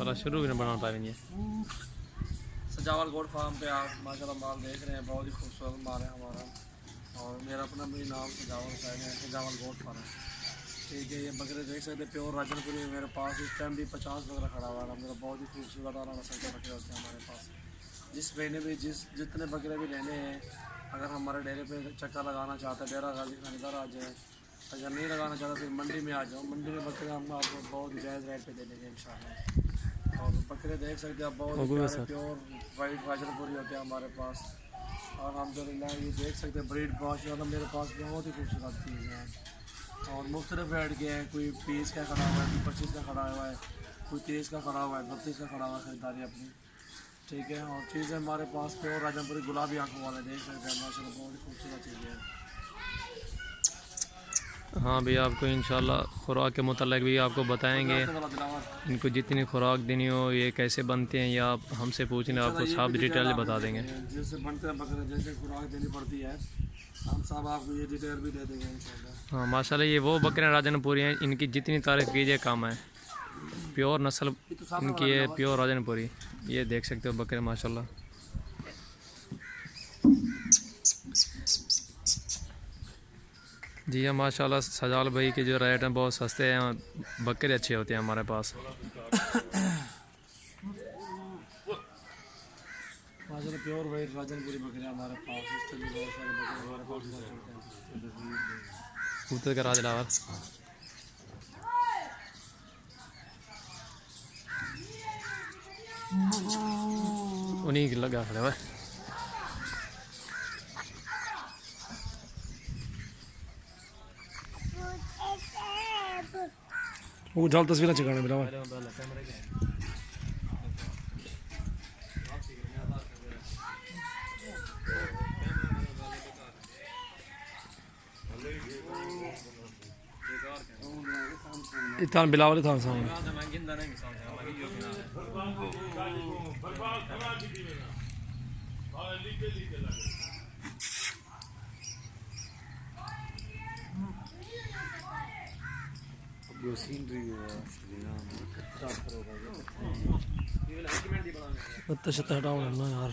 पहला शुरू भी नहीं बना पाएंगे। सजावल गोट फार्म पे आप माशाल्लाह माल देख रहे हैं, बहुत ही खूबसूरत माल है हमारा। और मेरा अपना भी नाम सजावल साहब है, सजावल गोट फार्म। ठीक है, ये बकरे देख सकते हैं प्योर राजनपुरी है मेरे पास। इस टाइम भी 50 बकरा खड़ा हुआ है मेरा। बहुत ही खूबसूरत और नस्ल के बकरे होते हैं हमारे पास। जितने बकरे भी लेने हैं, अगर हमारे डेरे पे चक्कर लगाना चाहते हैं, डेरा गाजी खान इधर आ जाए। अगर नहीं लगाना चाहता फिर मंडी में आ जाओ। मंडी में बकरे हम आपको बहुत जायज़ रेट पे दे देंगे इंशाल्लाह। और बकरे देख सकते हैं आप, बहुत प्यारे प्योर वाइट राजनपुरी होते हैं हमारे पास। और अल्हम्दुलिल्लाह ये देख सकते हैं ब्रीड माशाल्लाह मेरे पास बहुत ही खूबसूरत चीज़ें हैं। और मुख्तलिफ रेट के हैं, कोई 20 का खड़ा हुआ है, कोई 25 का खड़ा हुआ है, कोई 23 का खड़ा हुआ है, 32 का खड़ा हुआ है। खरीदारी अपनी ठीक है। और चीज़ें हमारे पास प्योर राजनपुरी गुलाबी आंखों वाले देख सकते हैं माशाल्लाह, बहुत ही खूबसूरत चीज़ें हैं। हाँ भैया, आपको इंशाल्लाह खुराक के मुतालिक भी आपको बताएंगे। इनको जितनी खुराक देनी हो, ये कैसे बनते हैं, या आप हमसे पूछने आपको सब डिटेल बता देंगे। जैसे बनते हैं बकरे, जैसे खुराक देनी पड़ती है, हम सब आपको ये डिटेल भी दे देंगे इंशाल्लाह। हाँ माशाल्लाह, ये वो बकरे राजनपुरी हैं, इनकी जितनी तारीफ कीजिए कम है। प्योर नस्ल इनकी है, प्योर राजनपुरी। ये देख सकते हो बकरे माशाल्लाह। जी हाँ माशाल्लाह, सजाल भाई के जो रेट हैं बहुत सस्ते हैं, बकरे अच्छे होते हैं हमारे पास। माशाल्लाह प्योर वाइट राजनपुरी बकरे हमारे पास। इस तरह बहुत सारे बकरे हमारे पास चलते हैं। कबूतर का राज लावर उन्हीं की लगा खड़े हुआ। वो जल तस्वीर चिकाने मेरा इतना बिलावल था सामने। हटाओ ना यार।